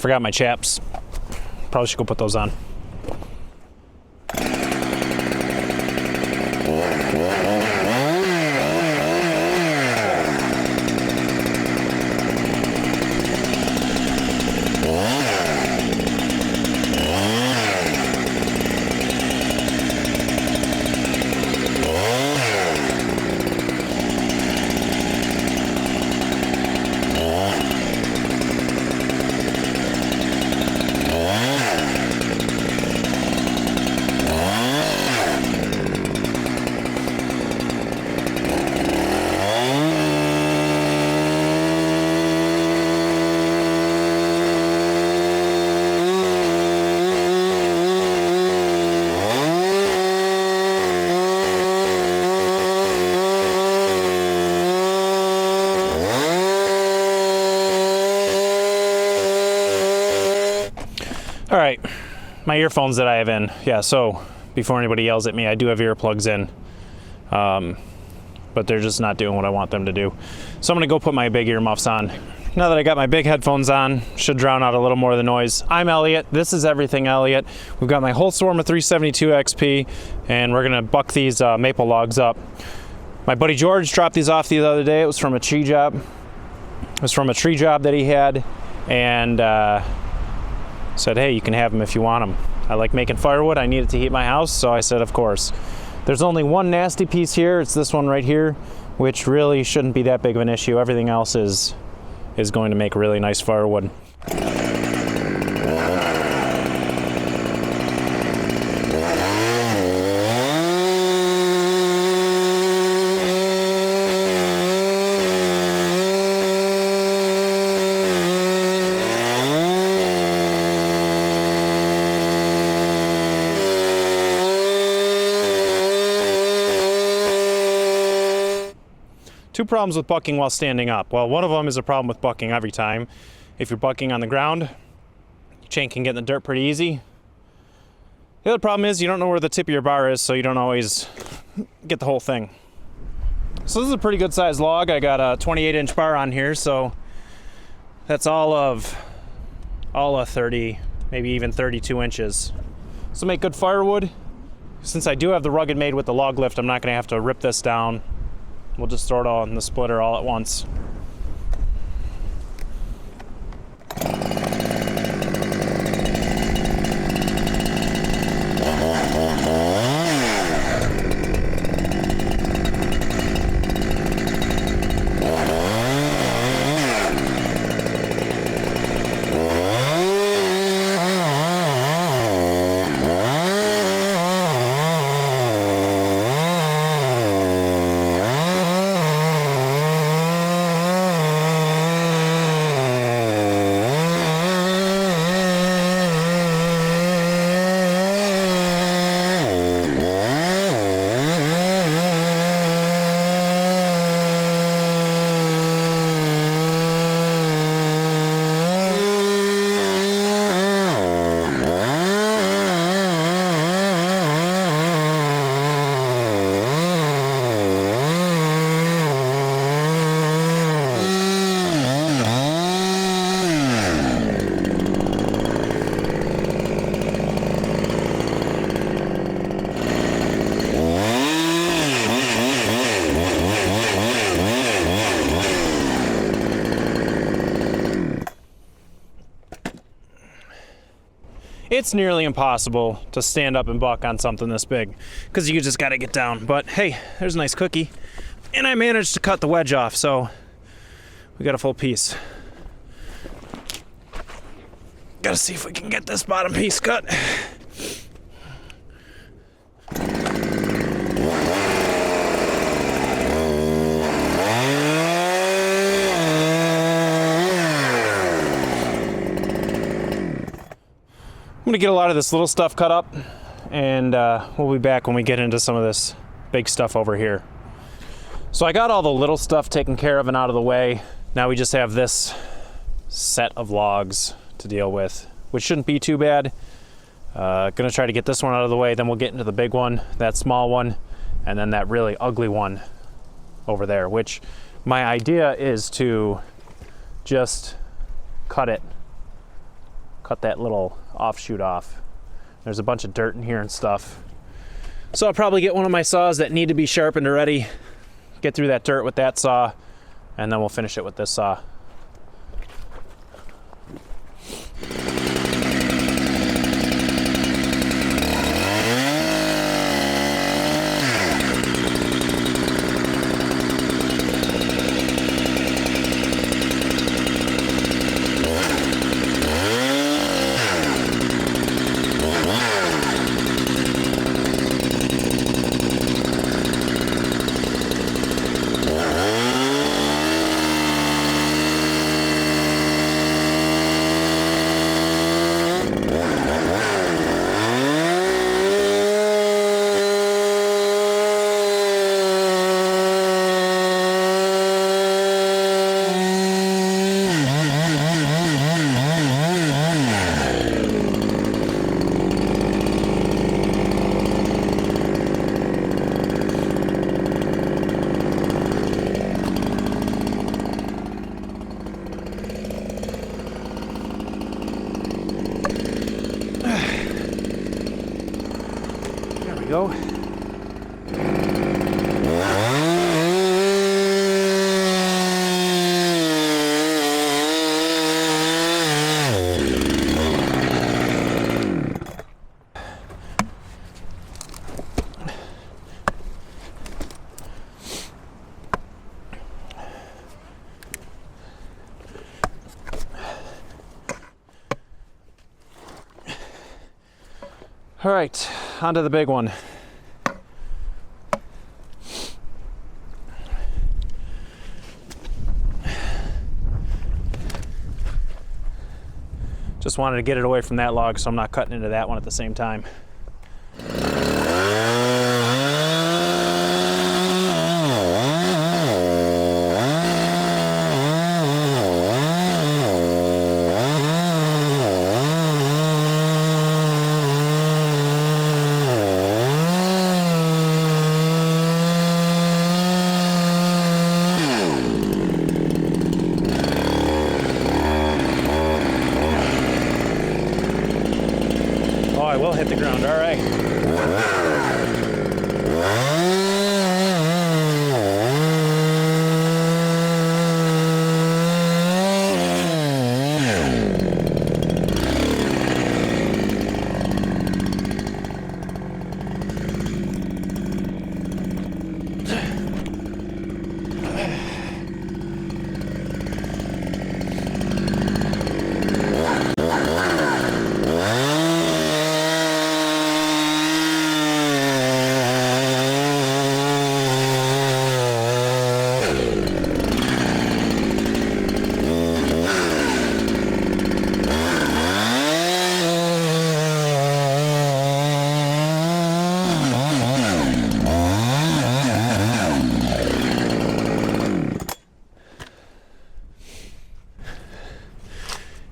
forgot my chaps. Probably should go put those on. All right, my earphones that I have in. Yeah, so before anybody yells at me, I do have earplugs in, but they're just not doing what I want them to do. So I'm gonna go put my big earmuffs on. Now that I got my big headphones on, should drown out a little more of the noise. I'm Elliot, this is Everything Elliot. We've got my Holzfforma 372 XP, and we're gonna buck these maple logs up. My buddy George dropped these off the other day. It was from a tree job. It was from a tree job that he had, and said, hey, you can have them if you want them. I like making firewood. I need it to heat my house, so I said, of course. There's only one nasty piece here. It's this one right here, which really shouldn't be that big of an issue. Everything else is going to make really nice firewood. Two problems with bucking while standing up. Well, one of them is a problem with bucking every time. If you're bucking on the ground, your chain can get in the dirt pretty easy. The other problem is you don't know where the tip of your bar is, so you don't always get the whole thing. So this is a pretty good sized log. I got a 28-inch bar on here, so that's all of 30, maybe even 32 inches. So make good firewood. Since I do have the rugged made with the log lift, I'm not gonna have to rip this down. We'll just throw it all in the splitter all at once. It's nearly impossible to stand up and buck on something this big because you just got to get down. But hey, there's a nice cookie. And I managed to cut the wedge off, so we got a full piece. Gotta see if we can get this bottom piece cut. I'm gonna get a lot of this little stuff cut up, and we'll be back when we get into some of this big stuff over here. So I got all the little stuff taken care of and out of the way. Now we just have this set of logs to deal with, which shouldn't be too bad. Gonna try to get this one out of the way, then we'll get into the big one, that small one, and then that really ugly one over there, which my idea is to just cut it cut that little offshoot off. There's a bunch of dirt in here and stuff. So I'll probably get one of my saws that need to be sharpened already, get through that dirt with that saw, and then we'll finish it with this saw. Go. All right, on to the big one. Just wanted to get it away from that log so I'm not cutting into that one at the same time. I will hit the ground, all right.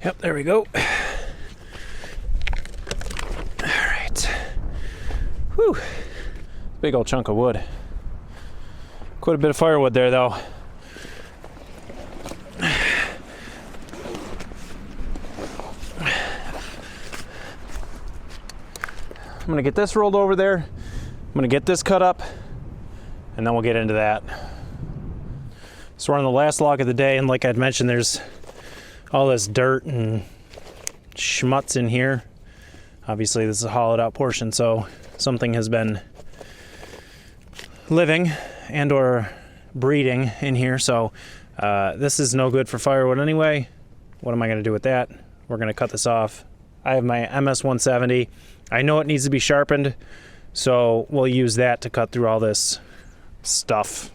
Yep, there we go. All right. Whew. Big old chunk of wood. Quite a bit of firewood there, though. I'm gonna get this rolled over there. I'm gonna get this cut up, and then we'll get into that. So we're on the last log of the day, and like I'd mentioned, there's all this dirt and schmutz in here. Obviously this is a hollowed out portion, so something has been living and or breeding in here. So this is no good for firewood anyway. What am I gonna do with that? We're gonna cut this off. I have my MS 170. I know it needs to be sharpened, so we'll use that to cut through all this stuff.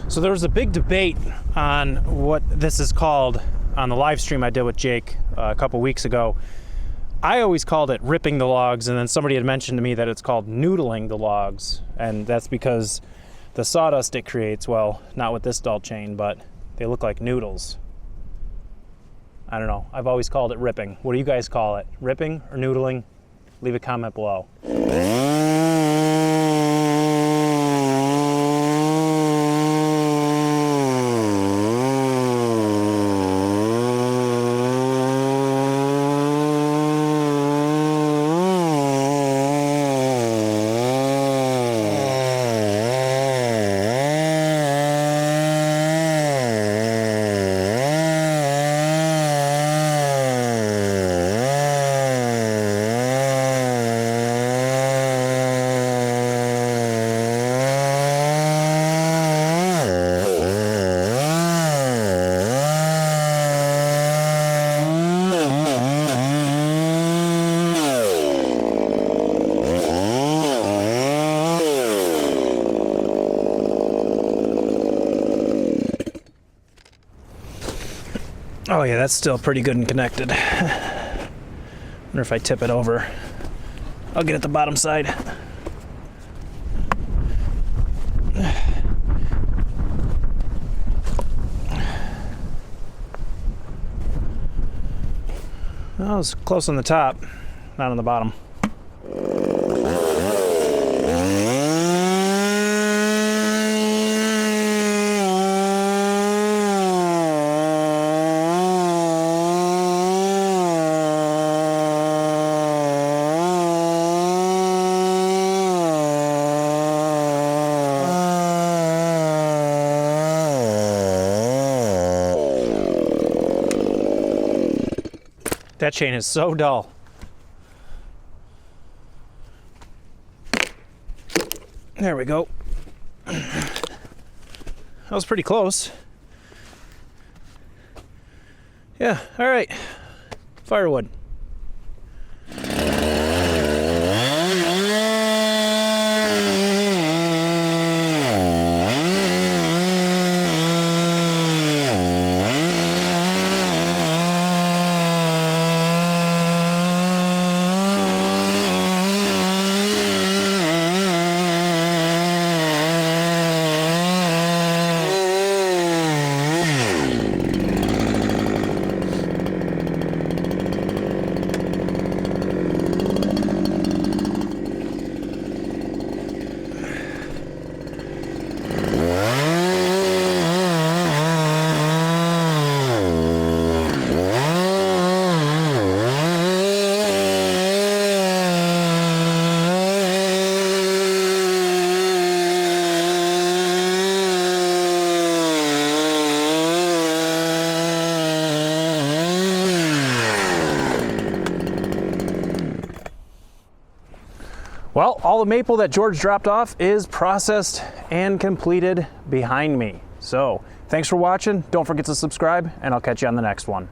So there was a big debate on what this is called on the live stream I did with Jake a couple weeks ago, I always called it ripping the logs, and then somebody had mentioned to me that it's called noodling the logs, and that's because the sawdust it creates, well, not with this dull chain, but they look like noodles. I don't know. I've always called it ripping. What do you guys call it? Ripping or noodling? Leave a comment below. Oh yeah, that's still pretty good and connected. Wonder if I tip it over, I'll get at the bottom side. Well, it's close on the top, not on the bottom. That chain is so dull. There we go. That was pretty close. Yeah, all right. Firewood. Well, all the maple that George dropped off is processed and completed behind me. So, thanks for watching. Don't forget to subscribe, and I'll catch you on the next one.